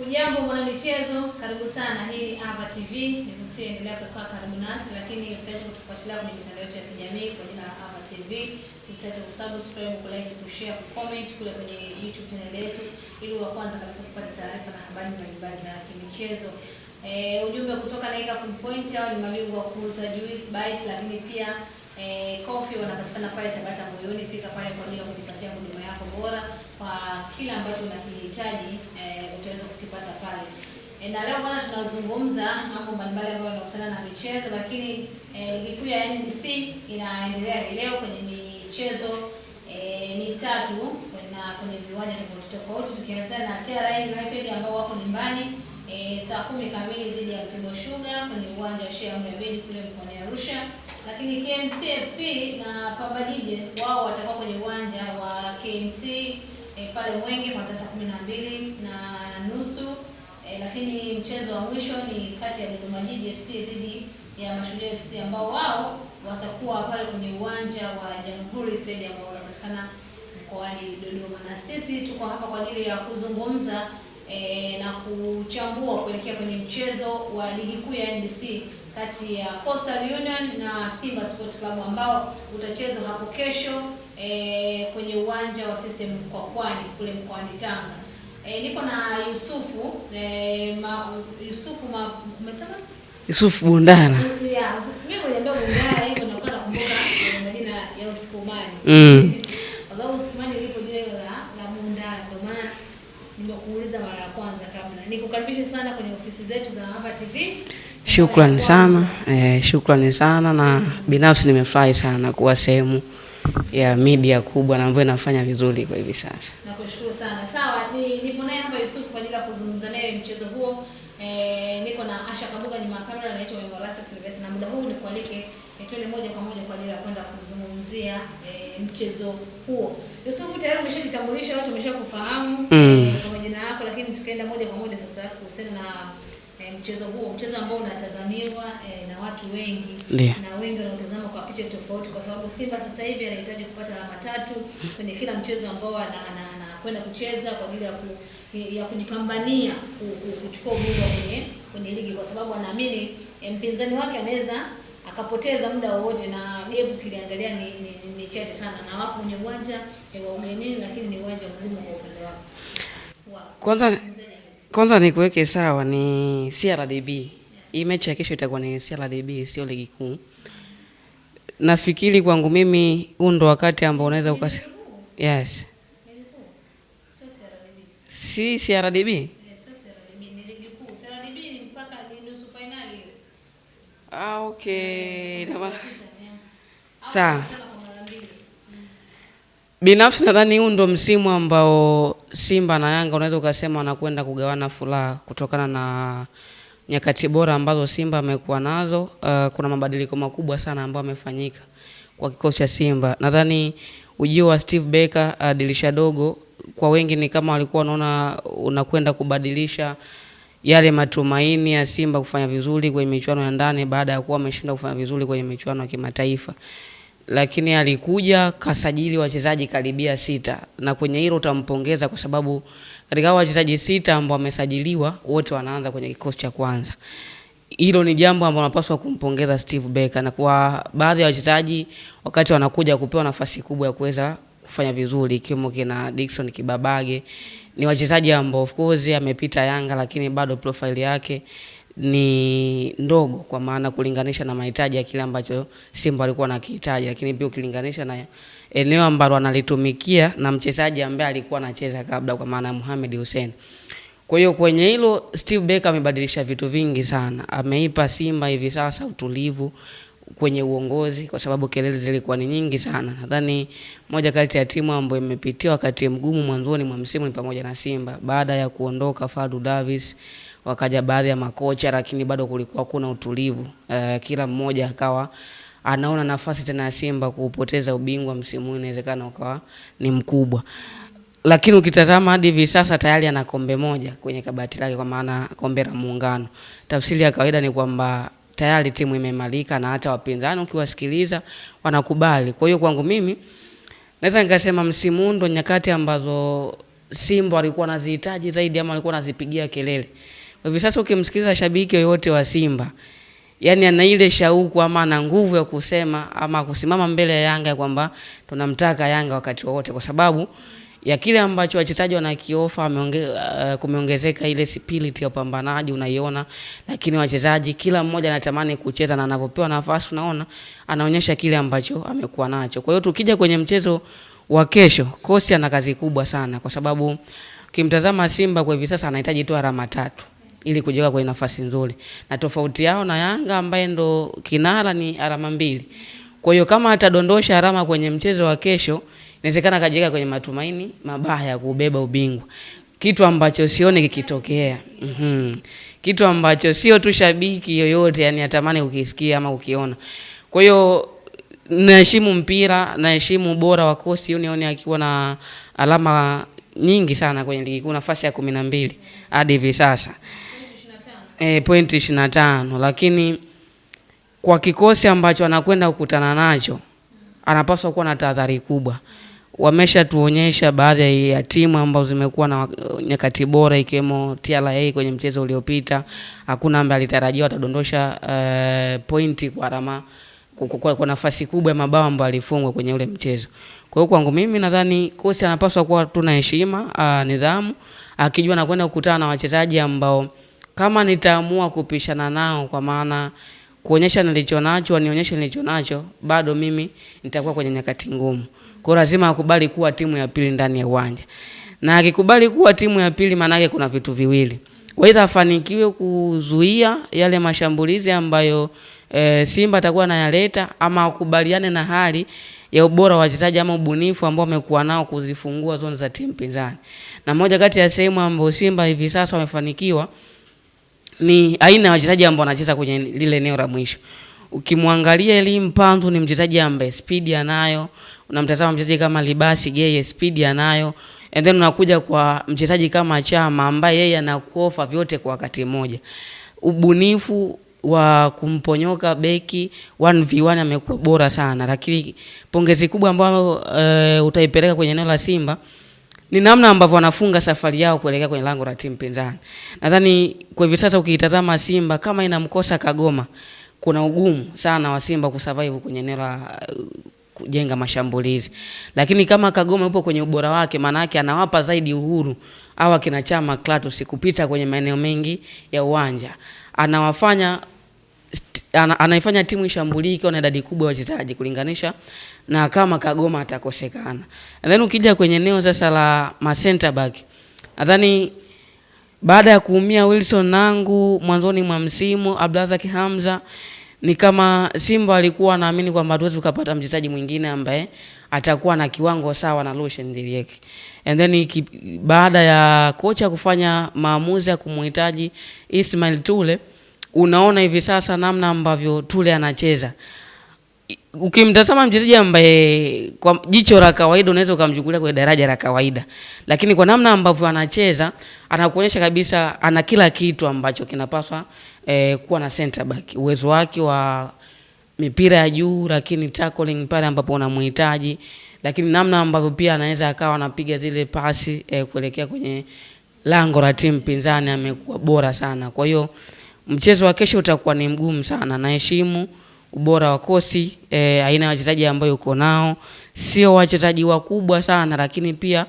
Ujambo mwana michezo, karibu sana. Hii ni Ava TV. Nikusie endelea kukaa karibu nasi, lakini usiache kutufuatilia kwenye mitandao yetu ya kijamii kwa jina la Ava TV. Usiache kusubscribe, kulike, kushare, kucomment kule kwenye YouTube channel yetu ili uwe kwanza kabisa kupata taarifa na habari mbalimbali za michezo. Ujumbe kutoka Naika Food Point au ni mabingwa wa kuuza juice bite, lakini pia coffee wanapatikana pale Tabata Moyoni. Fika pale kwa ajili ya kujipatia huduma yako bora kwa kila ambacho unakihitaji, utaweza kukipata pale. Na leo bwana, tunazungumza mambo mbalimbali ambayo yanahusiana na michezo, lakini ligi kuu ya NBC inaendelea leo kwenye michezo mitatu na kwenye viwanja tofauti tofauti, tukianza na TRA United ambao wako nyumbani saa 10 kamili dhidi ya Mtibwa Sugar kwenye uwanja wa Sheikh Amri Abeid kule mkoani Arusha. Lakini KMC FC na Pamba Jiji wao watakuwa kwenye uwanja wa KMC pale Mwenge kwa saa 12:30. Lakini mchezo wa mwisho ni kati ya Dodoma Jiji FC dhidi ya Mashujaa FC ambao wao watakuwa pale kwenye uwanja wa Jamhuri Stadium ambao unapatikana mkoani Dodoma. Na sisi tuko hapa kwa ajili ya kuzungumza na kuchambua kuelekea kwenye mchezo wa ligi kuu ya NBC kati ya Coastal Union na Simba Sport Club ambao utachezwa hapo kesho kwenye uwanja wa CCM Mkwakwani kule mkoani Tanga. Niko na Yusufu Bundara. Mimi ndio Bundara hivyo nakuwa nakumbuka majina ya Usukumani. Kwa sababu Usukumani lipo jina la Bundara, ndio maana nimekuuliza mara ya kwanza kabla. Nikukaribisha sana kwenye ofisi zetu za Ava TV. Shukrani sana. Shukrani sana, na binafsi nimefurahi sana kuwa sehemu ya media kubwa na ambayo inafanya vizuri kwa hivi sasa. Nakushukuru sana. Sawa, nipo naye hapa Yusuf kwa ajili ya kuzungumza naye mchezo huo. Niko na Asha Kabuga ni makamera, anaitwa Mwarasa Silvestre, na muda huu nikualike twende moja kwa moja kwa ajili ya kwenda kuzungumzia mchezo huo. Yusuf, tayari umeshajitambulisha, watu wameshakufahamu kwa majina yako, lakini tukaenda moja kwa moja sasa kuhusiana na mchezo huo, mchezo ambao unatazamiwa na watu wengi. Na wengi wanatazama kwa picha tofauti, kwa sababu Simba sasa hivi anahitaji kupata alama 3 kwenye kila mchezo ambao anakwenda kucheza kwa ajili ya kujipambania kuchukua ubingwa kwenye ligi, kwa sababu anaamini mpinzani wake anaweza akapoteza muda wowote, na gap kiliangalia ni chache sana, na wapo kwenye uwanja wa ugenini, lakini ni uwanja mgumu kwa upande wao. Kwanza nikuweke sawa, ni CRDB. Hii mechi ya kesho itakuwa ni CRDB, sio ligi kuu. Nafikiri kwangu mimi huu ndo wakati ambao unaweza ukasema yes. Si CRDB? Sio CRDB, ni ligi kuu. CRDB ni mpaka ni nusu finali hiyo. Okay. Sawa. Binafsi nadhani huu ndo msimu ambao Simba na Yanga unaweza ukasema wanakwenda kugawana furaha kutokana na nyakati bora ambazo Simba amekuwa nazo. Kuna mabadiliko makubwa sana ambayo yamefanyika kwa kikosi cha Simba. Nadhani ujio wa Steve Barker dirisha dogo kwa wengi ni kama walikuwa wanaona unakwenda kubadilisha yale matumaini ya Simba kufanya vizuri kwenye michuano ya ndani baada ya kuwa wameshinda kufanya vizuri kwenye michuano ya kimataifa. Lakini alikuja kasajili wachezaji karibia 6, na kwenye hilo utampongeza kwa sababu katika wachezaji 6 ambao wamesajiliwa wote wanaanza kwenye kikosi cha kwanza. Hilo ni jambo ambalo unapaswa kumpongeza Steve Barker, na kwa baadhi ya wachezaji wakati wanakuja kupewa nafasi kubwa ya kuweza kufanya vizuri, ikiwemo kina Dickson Kibabage, ni wachezaji ambao of course amepita Yanga, lakini bado profile yake ni ndogo kwa maana kulinganisha na mahitaji ya kile ambacho Simba alikuwa anakihitaji, lakini pia ukilinganisha na eneo ambalo analitumikia na mchezaji ambaye alikuwa anacheza kabla kwa maana Mohamed Hussein. Kwa hiyo kwenye hilo Steve Barker amebadilisha vitu vingi sana. Ameipa Simba hivi sasa utulivu kwenye uongozi kwa sababu kelele zilikuwa ni nyingi sana. Nadhani moja kati ya timu ambayo imepitia wakati mgumu mwanzoni mwa msimu ni pamoja na Simba. Baada ya kuondoka Fadu Davis wakaja baadhi ya makocha, lakini bado kulikuwa kuna utulivu. Kila mmoja akawa anaona nafasi tena ya Simba kupoteza ubingwa msimu inawezekana ukawa ni mkubwa. Lakini ukitazama hadi hivi sasa tayari ana kombe moja kwenye kabati lake, kwa maana kombe la Muungano. Tafsiri ya kawaida ni kwamba tayari timu imemalika na hata wapinzani ukiwasikiliza wanakubali. Kwa hiyo kwangu mimi naweza nikasema msimu ndo nyakati ambazo Simba walikuwa wanazihitaji zaidi ama walikuwa wanazipigia kelele. Kwa hivyo sasa ukimsikiliza shabiki yoyote wa Simba, yani ana ile shauku ama ana nguvu ya kusema ama kusimama mbele ya Yanga kwamba tunamtaka Yanga wakati wote, kwa sababu ya kile ambacho wachezaji wanakiofa. Kumeongezeka ile spirit ya upambanaji unaiona, lakini wachezaji kila mmoja anatamani kucheza na anapopewa nafasi unaona anaonyesha kile ambacho amekuwa nacho. Kwa hiyo tukija kwenye mchezo wa kesho, Coast ana kazi kubwa sana, kwa sababu kimtazama Simba kwa hivi sasa anahitaji tu alama 3 ili kujiweka kwenye nafasi nzuri, na tofauti yao na Yanga ambaye ndo kinara ni alama 2. Kwa hiyo kama atadondosha alama kwenye mchezo wa kesho, inawezekana kajiweka kwenye matumaini mabaya ya kubeba ubingwa, kitu ambacho sione kikitokea. Kitu ambacho sio tu shabiki yoyote yani atamani ukisikia ama ukiona. Kwa hiyo naheshimu mpira, naheshimu ubora wa Coast Union akiwa na alama nyingi sana kwenye ligi kuu, nafasi ya 12 hadi hivi sasa. Point 25, lakini kwa kikosi ambacho anakwenda kukutana nacho anapaswa kuwa na tahadhari kubwa. Wameshatuonyesha baadhi ya timu ambazo zimekuwa na nyakati bora ikiwemo TRA kwenye mchezo uliopita. Hakuna ambaye alitarajiwa atadondosha pointi kwa alama kwa nafasi kubwa ya mabao ambayo alifungwa kwenye ule mchezo. Kwa hiyo kwangu mimi nadhani Coast anapaswa kuwa tuna heshima, nidhamu, akijua na kwenda kukutana na wachezaji ambao kama nitaamua kupishana nao, kwa maana kuonyesha nilichonacho, wanionyeshe nilichonacho, bado mimi nitakuwa kwenye nyakati ngumu. Kwa hiyo lazima akubali kuwa timu ya pili ndani ya uwanja. Na akikubali kuwa timu ya pili maana yake kuna vitu viwili. Aidha afanikiwe kuzuia yale mashambulizi ambayo Simba atakuwa anayaleta, ama akubaliane na hali ya ubora wa wachezaji ama ubunifu ambao wamekuwa nao kuzifungua zone za timu pinzani. Na moja kati ya sehemu ambayo Simba hivi sasa wamefanikiwa ni aina ya wachezaji ambao wanacheza kwenye lile eneo la mwisho. Ukimwangalia Elim Panzu ni mchezaji ambaye speed anayo, unamtazama mchezaji kama Libasi Geye speed anayo, and then unakuja kwa mchezaji kama Chama ambaye yeye anakuofa vyote kwa wakati mmoja. Ubunifu wa kumponyoka beki 1v1 amekuwa bora sana, lakini pongezi kubwa ambayo utaipeleka kwenye eneo la Simba ni namna ambavyo wanafunga safari yao kuelekea kwenye lango la timu pinzani. Nadhani kwa hivi sasa ukitazama Simba kama inamkosa Kagoma, kuna ugumu sana wa Simba kusurvive kwenye eneo la kujenga mashambulizi. Lakini kama Kagoma yupo kwenye ubora wake, maana yake anawapa zaidi uhuru au akina Chama Klatos kupita kwenye maeneo mengi ya uwanja. Anaifanya timu ishambulie ikiwa na idadi kubwa ya wachezaji kulinganisha na kama Kagoma atakosekana. Then ukija kwenye eneo sasa la center back, nadhani baada ya kuumia Wilson Nangu mwanzoni mwa msimu, Abdulrazak Hamza, ni kama Simba alikuwa anaamini kwamba hatuwezi tukapata mchezaji mwingine ambaye atakuwa na kiwango sawa na Lucien Derieke. And then baada ya kocha kufanya maamuzi ya kumuhitaji Ismail Tule, unaona hivi sasa namna ambavyo Tule anacheza. Ukimtazama mchezaji ambaye kwa jicho la kawaida unaweza ukamchukulia kwa daraja la kawaida, lakini kwa namna ambavyo anacheza anakuonyesha kabisa ana kila kitu ambacho kinapaswa kuwa na center back. Uwezo wake wa mipira ya juu, lakini tackling pale ambapo unamhitaji, lakini namna ambavyo pia anaweza akawa anapiga zile pasi kuelekea kwenye lango la timu pinzani amekuwa bora sana. Kwa hiyo mchezo wa kesho utakuwa ni mgumu sana. Naheshimu ubora wa Kosi, aina ya wachezaji ambao uko nao, sio wachezaji wakubwa sana, lakini pia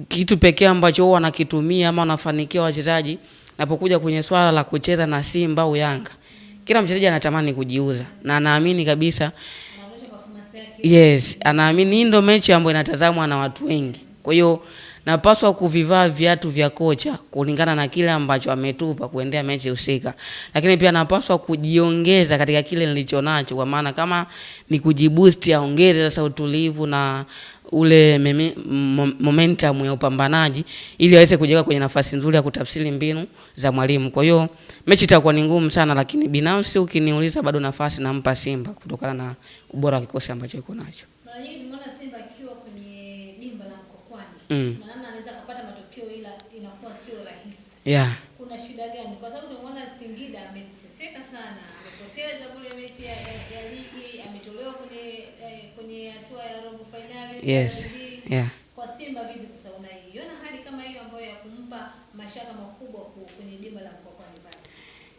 kitu pekee ambacho wanakitumia ama wanafanikiwa wachezaji napokuja kwenye swala la kucheza na Simba au Yanga, kila mchezaji anatamani kujiuza na anaamini kabisa anaamini ndio mechi ambayo inatazamwa na watu wengi. Kwa hiyo napaswa kuvivaa viatu vya kocha kulingana na kile ambacho ametupa kuendea mechi husika. Lakini pia napaswa kujiongeza katika kile nilichonacho, kwa maana kama ni kujiboost aongeze sasa utulivu na ule momentum ya upambanaji ili aweze kujiweka kwenye nafasi nzuri ya kutafsiri mbinu za mwalimu. Kwa hiyo mechi itakuwa ni ngumu sana, lakini binafsi ukiniuliza bado nafasi nampa Simba kutokana na ubora wa kikosi ambacho iko nacho. Mara nyingi tumeona Simba akiwa kwenye dimba la Mkokwani. Na namna anaweza kupata matokeo ila inakuwa sio rahisi. Kuna shida gani? Kwa sababu tumeona Singida ameteseka sana, amepoteza kule mechi ya ligi, ametolewa kwenye hatua ya robo finali. Kwa Simba vipi sasa unaiona mashaka makubwa kwenye dimba la Mkwakwani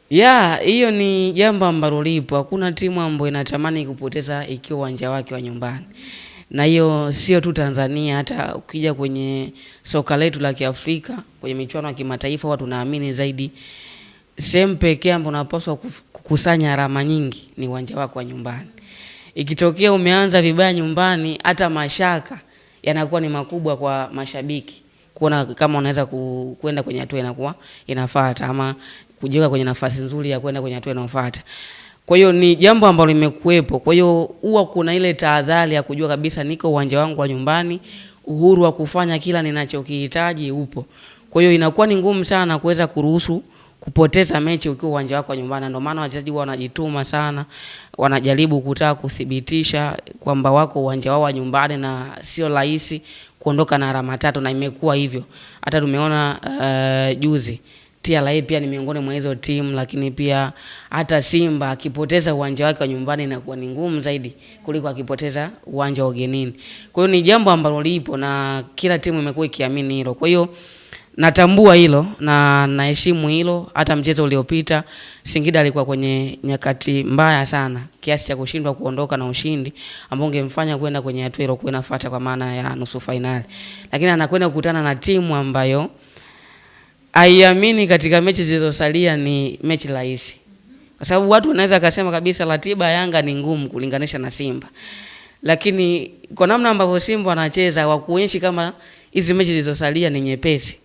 pale. Hiyo ni jambo ambalo lipo. Hakuna timu ambayo inatamani kupoteza ikiwa uwanja wake wa nyumbani. Na hiyo sio tu Tanzania, hata ukija kwenye soka letu la Kiafrika, kwenye michuano ya kimataifa watu naamini zaidi sehemu pekee ambapo unapaswa kukusanya alama nyingi ni uwanja wako wa nyumbani. Ikitokea umeanza vibaya nyumbani, hata mashaka yanakuwa ni makubwa kwa mashabiki kuona kama unaweza kwenda kwenye hatua inakuwa inafuata ama kujiweka kwenye nafasi nzuri ya kwenda kwenye hatua inayofuata. Kwa hiyo ni jambo ambalo limekuepo. Kwa hiyo huwa kuna ile tahadhari ya kujua kabisa niko uwanja wangu wa nyumbani, uhuru wa kufanya kila ninachokihitaji upo. Kwa hiyo inakuwa ni ngumu sana kuweza kuruhusu kupoteza mechi ukiwa uwanja wako wa nyumbani. Ndio maana wachezaji wanajituma sana, wanajaribu kutaka kudhibitisha kwamba wako uwanja wao wa nyumbani na sio rahisi kuondoka na alama 3, na imekuwa hivyo. Hata tumeona juzi TRA pia ni miongoni mwa hizo timu, lakini pia hata Simba akipoteza uwanja wake wa nyumbani inakuwa ni ngumu zaidi kuliko akipoteza uwanja wa ugenini. Kwa hiyo ni jambo ambalo lipo na kila timu imekuwa ikiamini hilo. Kwa hiyo natambua hilo na naheshimu hilo. Hata mchezo uliopita Singida alikuwa kwenye nyakati mbaya sana kiasi cha kushindwa kuondoka na ushindi ambao ungemfanya kwenda kwenye hatua ile inayofuata kwa maana ya nusu finali. Lakini anakwenda kukutana na timu ambayo aiamini katika mechi zilizosalia ni mechi rahisi. Kwa sababu watu wanaweza kusema kabisa ratiba Yanga ni ngumu kulinganisha na Simba. Lakini kwa namna ambavyo Simba wanacheza wakuonyeshi kama hizi mechi zilizosalia ni nyepesi.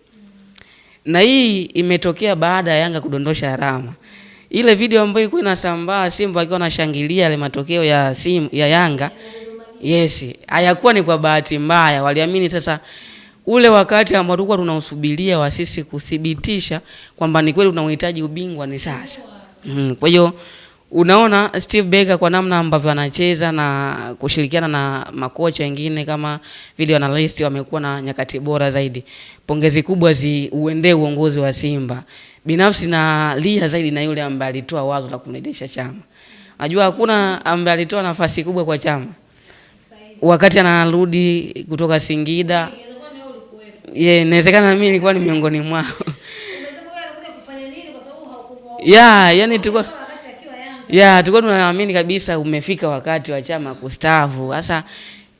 Na hii imetokea baada ya Yanga kudondosha alama. Ile video ambayo ilikuwa inasambaa Simba akiwa anashangilia ile matokeo ya Yanga, yes, hayakuwa ni kwa bahati mbaya. Waliamini sasa ule wakati ambao tulikuwa tunausubiria wa sisi kudhibitisha kwamba ni kweli tunahitaji ubingwa ni sasa. Kwa hiyo unaona Steve Barker kwa namna ambavyo anacheza na kushirikiana na makocha wengine kama video analyst wamekuwa na nyakati bora zaidi. Pongezi kubwa uendee uongozi wa Simba. Binafsi na lia zaidi na yule ambaye alitoa wazo la kumrejesha Chama. Najua hakuna ambaye alitoa nafasi kubwa kwa Chama wakati anarudi kutoka Singida. Inawezekana mimi nilikuwa ni miongoni mwao. Umesema wewe alikuja kufanya nini kwa sababu haukumuona? Yani tulikuwa tunaamini kabisa umefika wakati wa Chama kustaafu. Sasa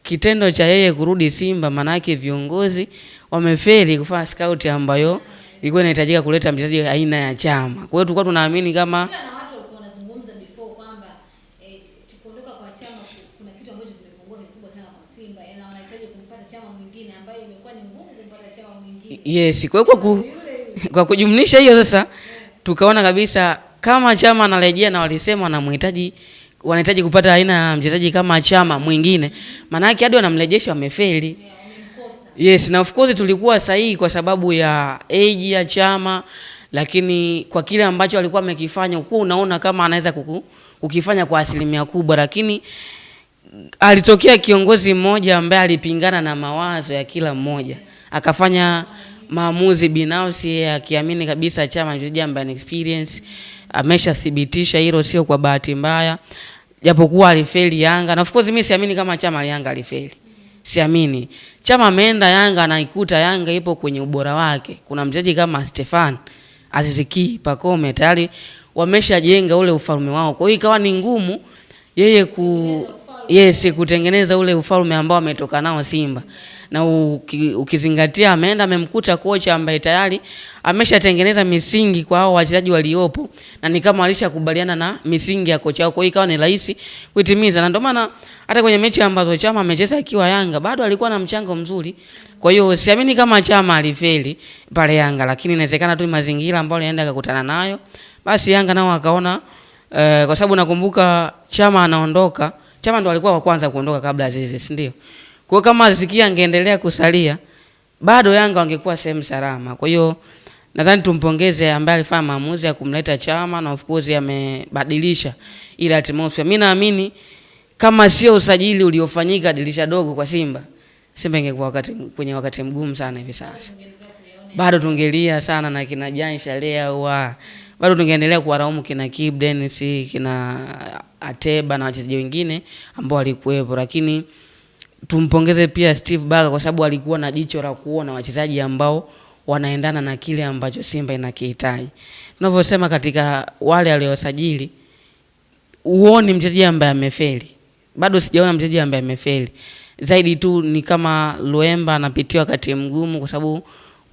kitendo cha yeye kurudi Simba maana yake viongozi wamefeli kufanya scout ambayo ilikuwa inahitajika kuleta mchezaji aina ya Chama. Kwa hiyo tulikuwa tunaamini kama na watu walikuwa wanazungumza before kwamba kuondoka kwa Chama kuna kitu ambacho kimepungua kikubwa sana kwa Simba. Na wanahitaji kumpata Chama mwingine ambaye imekuwa ni ngumu kumpata Chama mwingine. Yes, kwa hiyo kwa kujumlisha hiyo sasa tukaona kabisa kama Chama anarejea na walisema wanahitaji kupata aina ya mchezaji kama Chama mwingine, maana yake hadi wanamrejesha wamefeli. Yes, na of course tulikuwa sahihi kwa sababu ya age ya Chama, lakini kwa kile ambacho alikuwa amekifanya unaona kama anaweza kukifanya kwa asilimia kubwa, lakini alitokea kiongozi mmoja ambaye alipingana na mawazo ya kila mmoja. Akafanya maamuzi binafsi akiamini kabisa Chama mchezaji ambaye ana experience, ameshathibitisha hilo sio kwa bahati mbaya. Japokuwa alifeli Yanga, na of course mimi siamini kama Chama Yanga alifeli. Siamini. Chama ameenda Yanga na ikuta Yanga ipo kwenye ubora wake. Kuna mchezaji kama Stefan, Aziz Ki, Pacome tayari wameshajenga ule ufalme wao. Kwa hiyo ikawa ni ngumu yeye kutengeneza ule ufalme ambao ametoka nao Simba. Na ukizingatia ameenda amemkuta kocha ambaye tayari ameshatengeneza misingi kwa hao wachezaji waliopo na ni kama alishakubaliana na misingi ya kocha wao. Kwa hiyo ikawa ni rahisi kuitimiza, na ndio maana hata kwenye mechi ambazo Chama amecheza akiwa Yanga bado alikuwa na mchango mzuri. Kwa hiyo siamini kama Chama alifeli pale Yanga, lakini inawezekana tu mazingira ambayo alienda akakutana nayo basi Yanga nao akaona kwa sababu nakumbuka Chama anaondoka, Chama ndo alikuwa wa kwanza kuondoka kabla Azizi, si ndio? Kwa hiyo kama Aziz angeendelea kusalia bado Yanga wangekuwa sehemu salama. Kwa hiyo nadhani tumpongeze ambaye alifanya maamuzi ya kumleta Chama, na of course amebadilisha ile atmosphere. Mimi naamini kama sio usajili uliofanyika dirisha dogo kwa Simba ingekuwa kwenye wakati mgumu sana hivi sasa. Bado tungelia sana na kina Jan Shalea bado tungeendelea kuwaraumu kina Kib Dennis, kina Ateba na wachezaji wengine ambao walikuwepo, lakini tumpongeze pia Steve Barker kwa sababu alikuwa na jicho la kuona wachezaji ambao wanaendana na kile ambacho Simba inakihitaji. Tunavyosema katika wale aliosajili, uone mchezaji ambaye amefeli. Bado sijaona mchezaji ambaye amefeli. Zaidi tu ni kama Luemba anapitia wakati mgumu kwa sababu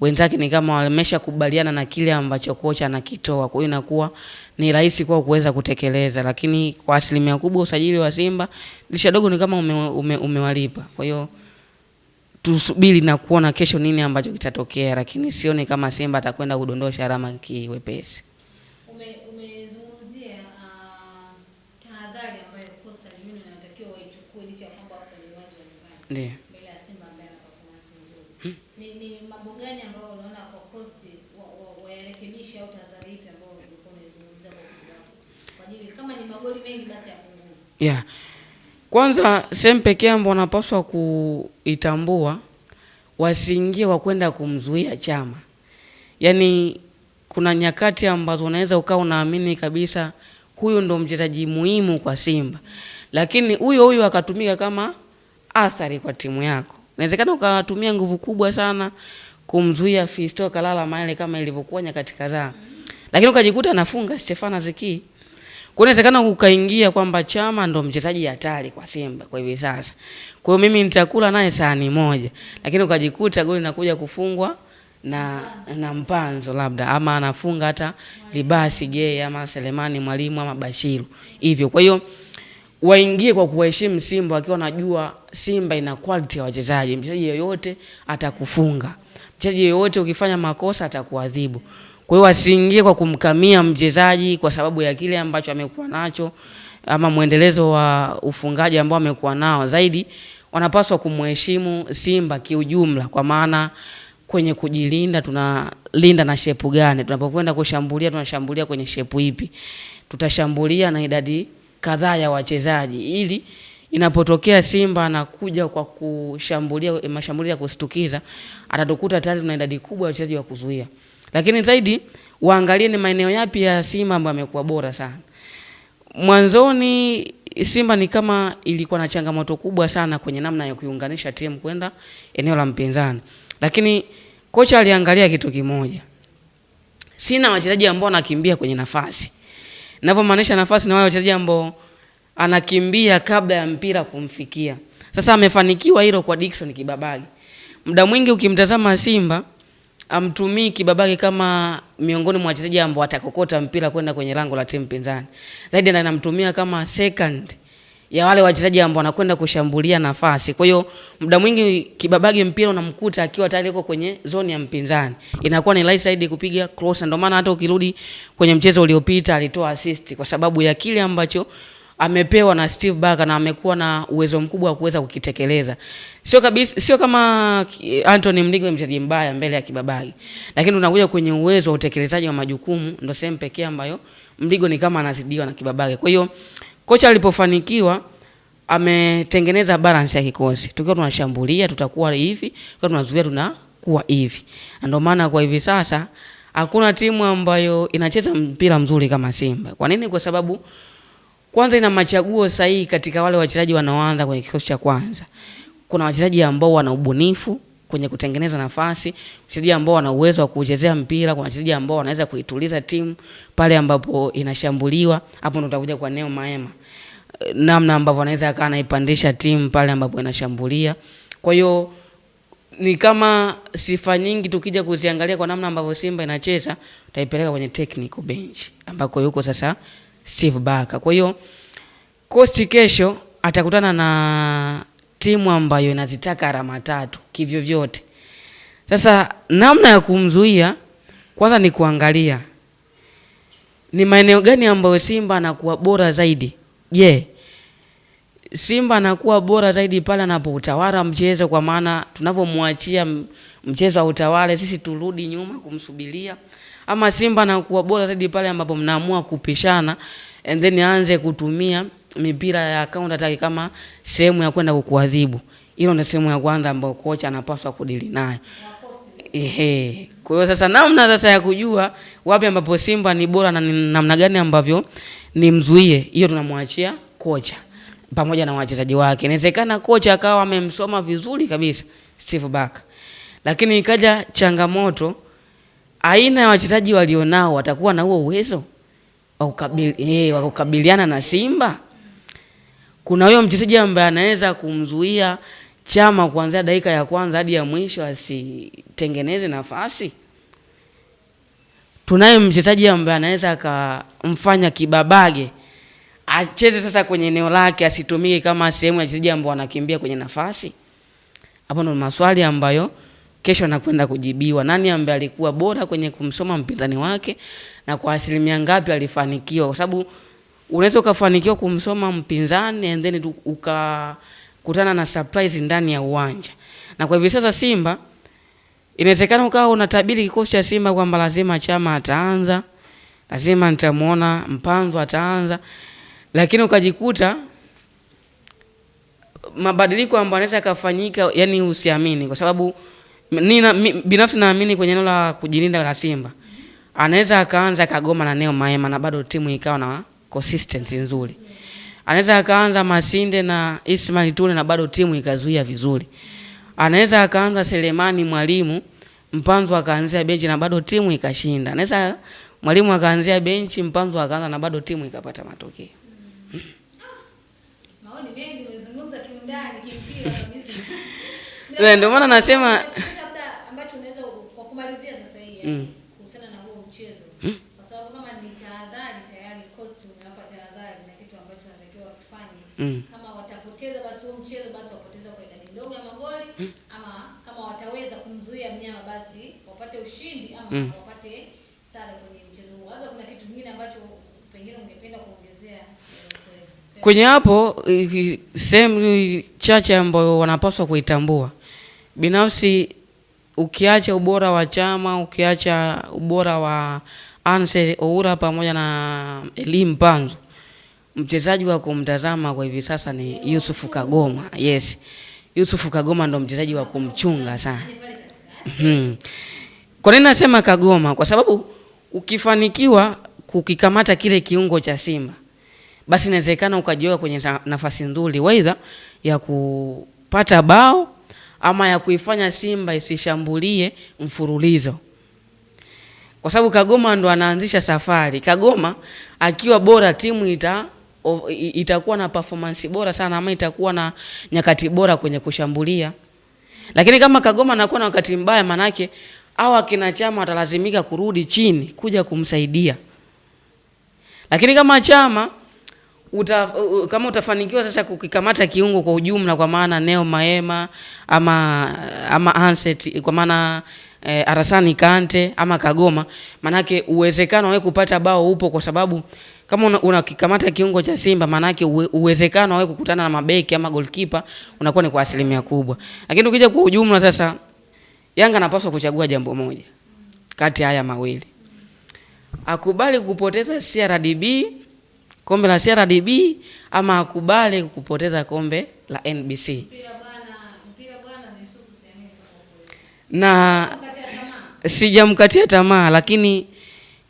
wenzake ni kama wameshakubaliana na kile ambacho kocha anakitoa. Kwa hiyo inakuwa ni rahisi kwao kuweza kutekeleza, lakini kwa asilimia kubwa usajili wa Simba dirisha dogo ni kama umewalipa. Kwa hiyo tusubiri na kuona kesho nini ambacho kitatokea, lakini sioni kama Simba atakwenda kudondosha alama kiwepesi. Umezungumzia tahadhari ambayo Coastal Union inatakiwa waichukue licha ya kwamba hapo ni uwanja wa nyumbani. Ndiyo. Mbele ya Simba ambaye ana performance nzuri. Ni mambo gani ambayo unaona kwa Coastal wayarekebisha au tahadhari ipi ambayo ulikuwa unazungumzia kwa ajili kama ni magoli mengi basi yapungue? Yeah. Kwanza sehemu pekee ambayo wanapaswa kuitambua, wasiingie kwa kwenda kumzuia Chama. Yaani kuna nyakati ambazo unaweza ukawa unaamini kabisa huyu ndo mchezaji muhimu kwa Simba, lakini huyo akatumika kama athari kwa timu yako. Inawezekana ukatumia nguvu kubwa sana kumzuia Fiston Kalala Mayele kama ilivyokuwa nyakati kadhaa, lakini ukajikuta anafunga Stefan Aziki. Kwa inawezekana ukaingia kwamba Chama ndo mchezaji hatari kwa Simba kwa hivi sasa, kwa hiyo mimi nitakula naye sahani moja, lakini ukajikuta goli linakuja kufungwa na Mpanzo labda, ama anafunga hata Libasi Gay ama Selemani Mwalimu ama Bashiru hivyo. Kwa hiyo waingie kwa kuheshimu Simba wakiwa wanajua Simba ina quality ya wachezaji. Mchezaji yoyote atakufunga, mchezaji yoyote ukifanya makosa atakuadhibu. Kwa hiyo wasiingie kwa kumkamia mchezaji kwa sababu ya kile ambacho amekuwa nacho ama muendelezo wa ufungaji ambao amekuwa nao. Zaidi wanapaswa kumheshimu Simba kiujumla, kwa maana kwenye kujilinda tunalinda na shepu gani, tunapokwenda kushambulia tunashambulia kwenye shepu ipi, tutashambulia na idadi kadhaa ya wachezaji, ili inapotokea Simba anakuja kwa kushambulia mashambulia ya kustukiza atatukuta tayari tuna idadi kubwa ya wachezaji wa kuzuia. Lakini zaidi waangalie ni maeneo yapi ya Simba ambayo yamekuwa bora sana. Mwanzoni Simba ni kama ilikuwa na changamoto kubwa sana kwenye namna ya kuiunganisha timu kwenda eneo la mpinzani. Lakini kocha aliangalia kitu kimoja. Sina wachezaji ambao wanakimbia kwenye nafasi. Ninavyomaanisha nafasi ni wale wachezaji ambao anakimbia kabla ya mpira kumfikia. Sasa amefanikiwa hilo kwa Dickson Kibabage. Muda mwingi ukimtazama Simba amtumii Kibabage kama miongoni mwa wachezaji ambao atakokota mpira kwenda kwenye lango la timu pinzani. Zaidi anamtumia kama second ya wale wachezaji ambao wanakwenda kushambulia nafasi. Kwa hiyo muda mwingi Kibabage mpira unamkuta akiwa tayari yuko kwenye zone ya mpinzani. Inakuwa ni rahisi zaidi kupiga cross. Ndio maana hata ukirudi kwenye mchezo uliopita alitoa assist kwa sababu ya kile ambacho amepewa na Steve Barker na amekuwa na uwezo mkubwa wa kuweza kukitekeleza. Sio kama Anthony Mligo mchezaji mbaya mbele ya Kibabage. Lakini tunakuja kwenye uwezo wa utekelezaji wa majukumu, ndio sehemu pekee ambayo Mligo ni kama anazidiwa na Kibabage. Kwa hiyo kocha alipofanikiwa ametengeneza balance ya kikosi. Tukiwa tunashambulia tutakuwa hivi, tukiwa tunazuia tunakuwa hivi. Ndio maana kwa hivi sasa hakuna timu ambayo inacheza mpira mzuri kama Simba. Kwa nini? Kwa sababu kwanza ina machaguo sahihi katika wale wachezaji wanaoanza kwenye kikosi cha kwanza. Kuna wachezaji ambao wana ubunifu kwenye kutengeneza nafasi, wachezaji ambao wana uwezo wa kuchezea mpira, kuna wachezaji ambao wanaweza kuituliza timu pale ambapo inashambuliwa. Hapo ndo utakuja kwa Neo Maema, namna ambavyo anaweza akaa anaipandisha timu pale ambapo inashambulia. Kwa hiyo ni kama sifa nyingi tukija kuziangalia kwa namna ambavyo Simba inacheza, utaipeleka kwenye technical bench ambako yuko sasa Steve Barker. Kwa hiyo Coast kesho atakutana na timu ambayo inazitaka alama 3 kivyo vyote. Sasa namna ya kumzuia kwanza ni kuangalia ni maeneo gani ambayo Simba anakuwa bora zaidi. Simba anakuwa bora zaidi pale anapoutawala mchezo, kwa maana tunavyomwachia mchezo wa utawale sisi turudi nyuma kumsubiria, ama Simba anakuwa bora zaidi pale ambapo mnaamua kupishana and then aanze kutumia mipira ya counter attack kama sehemu ya kwenda kukuadhibu. Hilo ndio sehemu ya kwanza ambayo kocha anapaswa kudili nayo. Kwa hiyo sasa namna sasa ya kujua wapi ambapo Simba ni bora na namna gani ambavyo ni mzuie, hiyo tunamwachia kocha pamoja na wachezaji wake. Inawezekana kocha akawa amemsoma vizuri kabisa Steve Barker, Lakini ikaja changamoto, aina ya wachezaji walionao watakuwa na huo uwezo wa kukabiliana na Simba? Kuna huyo mchezaji ambaye anaweza kumzuia Chama kuanzia dakika ya kwanza hadi ya mwisho asitengeneze nafasi? Tunaye mchezaji ambaye anaweza akamfanya Kibabage acheze sasa kwenye eneo lake, asitumike kama sehemu ya wachezaji ambao wanakimbia kwenye nafasi? Hapo ndo maswali ambayo kesho nakwenda kujibiwa. Nani ambaye alikuwa bora kwenye kumsoma mpinzani wake na kwa asilimia ngapi alifanikiwa? Kwa sababu unaweza ukafanikiwa kumsoma mpinzani and then ukakutana na surprise ndani ya uwanja. Na kwa hivyo sasa Simba inawezekana ukawa unatabiri kikosi cha Simba kwamba lazima Chama ataanza, lazima nitamuona Mpanzu ataanza, lakini ukajikuta mabadiliko ambayo yanaweza kufanyika, yani usiamini. Kwa sababu binafsi naamini kwenye eneo la kujilinda la Simba anaweza akaanza Kagoma na Neo Maema na bado timu ikawa na consistency nzuri. Anaweza akaanza Masinde na Ismail Tule na bado timu ikazuia vizuri. Anaweza akaanza Selemani Mwalimu, Mpanzu akaanzia benchi na bado timu ikashinda. Anaweza Mwalimu akaanzia benchi, Mpanzu akaanza na bado timu ikapata matokeo. Maoni mengi umezungumza kiundani kimpira kabisa. Ndio maana nasema labda ambacho unaweza kwa kumalizia sasa hii kuhusiana na huo mchezo. Kwa sababu kama ni tahadhari tayari coach unapa tahadhari na kitu ambacho wanatakiwa kufanye. Kama watapoteza basi huo mchezo basi wapoteza kwa idadi ndogo ya magoli, ama kama wataweza kumzuia mnyama basi wapate ushindi ama wapate sare kwenye mchezo huo. Labda kuna kitu kingine ambacho pengine ungependa kuongezea kwenye hapo sehemu chache ambayo wanapaswa kuitambua. Binafsi ukiacha ubora wa Chama, ukiacha ubora wa Anse Oura pamoja na Elim Panzo, mchezaji wa kumtazama kwa hivi sasa ni Yusufu Kagoma. Yes. Yusufu Kagoma ndo mchezaji wa kumchunga sana. Kwa nini nasema Kagoma? Kwa sababu ukifanikiwa kukikamata kile kiungo cha Simba, basi inawezekana ukajiweka kwenye nafasi nzuri aidha ya kupata bao ama ya kuifanya Simba isishambulie mfululizo. Kwa sababu Kagoma ndo anaanzisha safari. Kagoma akiwa bora timu itakuwa na performance bora sana, ama itakuwa na nyakati bora kwenye kushambulia. Lakini kama Kagoma anakuwa na wakati mbaya, manake hawa kina Chama watalazimika kurudi chini kuja kumsaidia. Lakini kama Chama kama utafanikiwa sasa kukikamata kiungo kwa ujumla, kwa maana Neo Maema ama Anset, kwa maana Arasani Kante ama Kagoma, manake uwezekano wewe kupata bao upo. Kwa sababu kama unakikamata kiungo cha Simba, manake uwezekano wewe kukutana na mabeki ama goalkeeper unakuwa ni kwa asilimia kubwa. Lakini ukija kwa ujumla sasa, Yanga anapaswa kuchagua jambo moja kati haya mawili. Akubali kupoteza CRDB, kombe la CRDB, ama akubali kupoteza kombe la NBC. mpira bwana ni suku sehemu. Na sijamkatia tamaa, lakini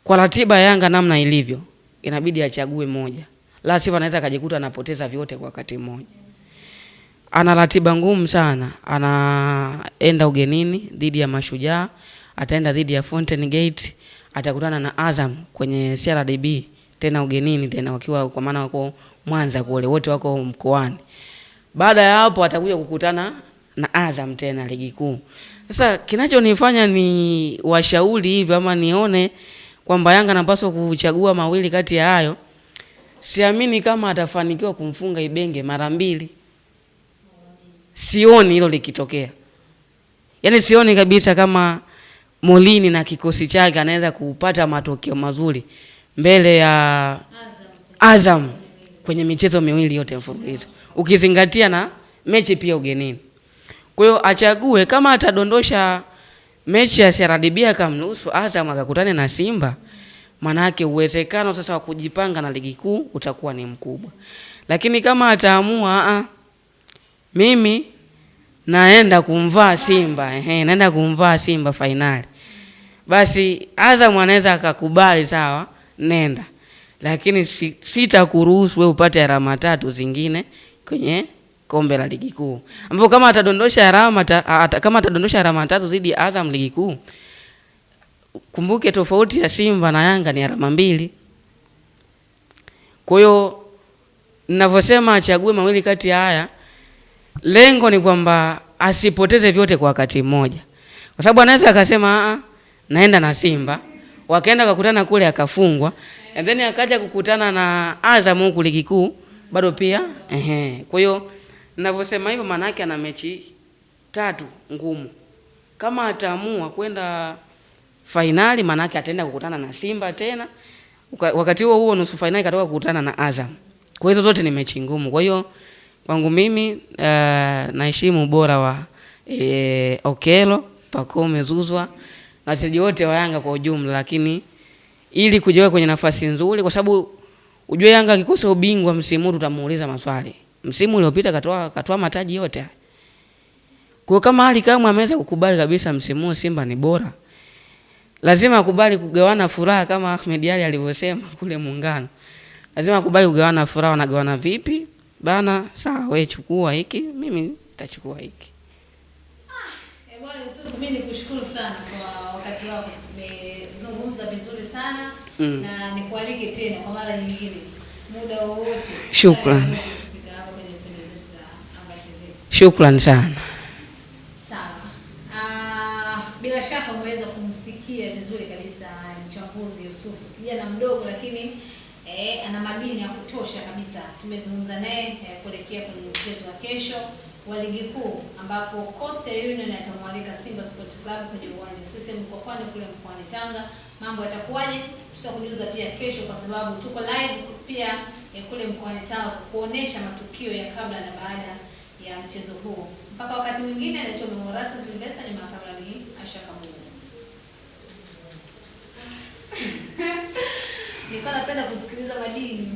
kwa ratiba ya Yanga namna ilivyo, inabidi achague moja. La sivyo anaweza kujikuta anapoteza vyote kwa wakati mmoja. Ana ratiba ngumu sana. Anaenda ugenini dhidi ya Mashujaa, ataenda dhidi ya Fountain Gate, atakutana na Azam kwenye CRDB tena ugenini tena, wakiwa kwa maana wako Mwanza kule, wote wako mkoani. Baada ya hapo atakuja kukutana na Azam tena ligi kuu. Sasa kinachonifanya ni washauri hivi ama nione kwamba Yanga anapaswa kuchagua mawili kati ya hayo, siamini kama atafanikiwa kumfunga Ibenge mara mbili. Sioni hilo likitokea. Yaani sioni kabisa kama Molini na kikosi chake anaweza kupata matokeo mazuri mbele ya Azam kwenye michezo miwili yote mfululizo, ukizingatia na mechi pia ugenini. Kwa hiyo achague, kama atadondosha mechi ya CRDB akamnusu Azam akakutane na Simba, maana yake uwezekano sasa wa kujipanga na ligi kuu utakuwa ni mkubwa. Lakini kama ataamua mimi naenda kumvaa Simba, naenda kumvaa Simba finali, basi Azam anaweza akakubali, sawa, nenda. Lakini sitakuruhusu wewe upate alama 3 zingine kwenye kombe la ligi kuu. Ambapo kama atadondosha alama 3 dhidi ya Azam ligi kuu, kumbuke tofauti ya Simba na Yanga ni alama 2. Kwa hiyo ninavyosema achague mawili kati ya haya, lengo ni kwamba asipoteze vyote kwa wakati mmoja. Kwa sababu anaweza akasema naenda na Simba, wakaenda kukutana kule akafungwa, and then akaja kukutana na Azam huko ligi kuu bado pia Kwa hiyo ninavyosema hivyo, maana yake ana mechi 3 ngumu. Kama ataamua kwenda finali, maana yake ataenda kukutana na Simba tena, wakati huo nusu finali katoka kukutana na Azam. Kwa hiyo zote ni mechi ngumu. Kwa hiyo kwangu mimi naheshimu ubora wa Okelo, Pacome Zouzoua na wachezaji wote wa Yanga kwa ujumla, lakini ili kujiweka kwenye nafasi nzuri, kwa sababu ujue Yanga akikosa ubingwa msimu huu tutamuuliza maswali. Msimu uliopita katoa mataji yote. Kwa kama hali kama ameweza kukubali kabisa msimu huu Simba ni bora, lazima akubali kugawana furaha kama Ahmed Ally alivyosema kule Muungano. Lazima akubali kugawana furaha. Wanagawana vipi? Bana, sawa wewe chukua hiki, mimi nitachukua hiki. Bwana Yusuf, mimi nikushukuru sana kwa wakati wako. Umezungumza vizuri sana na nikualike tena kwa mara nyingine muda wowote. Shukrani. Shukrani sana. Sawa. Bila shaka umeweza kumsikia vizuri kabisa mchambuzi Yusuf. Kijana mdogo lakini ana madini ya kutosha kabisa. Tumezungumza naye kuelekea kwenye mchezo wa kesho wa ligi kuu ambapo Coastal Union atamwalika Simba Sports Club kwenye uwanja sisi Mkwakwani kule mkoani Tanga. Mambo yatakuwaje? Tutakujuza pia kesho, kwa sababu tuko live pia kule mkoani Tanga kuonesha matukio ya kabla na baada ya mchezo huu. Mpaka wakati mwingine, anaitwa Memorasa Silvester, ni makamera ni Asha Kabuni. Nilikuwa napenda kusikiliza madini.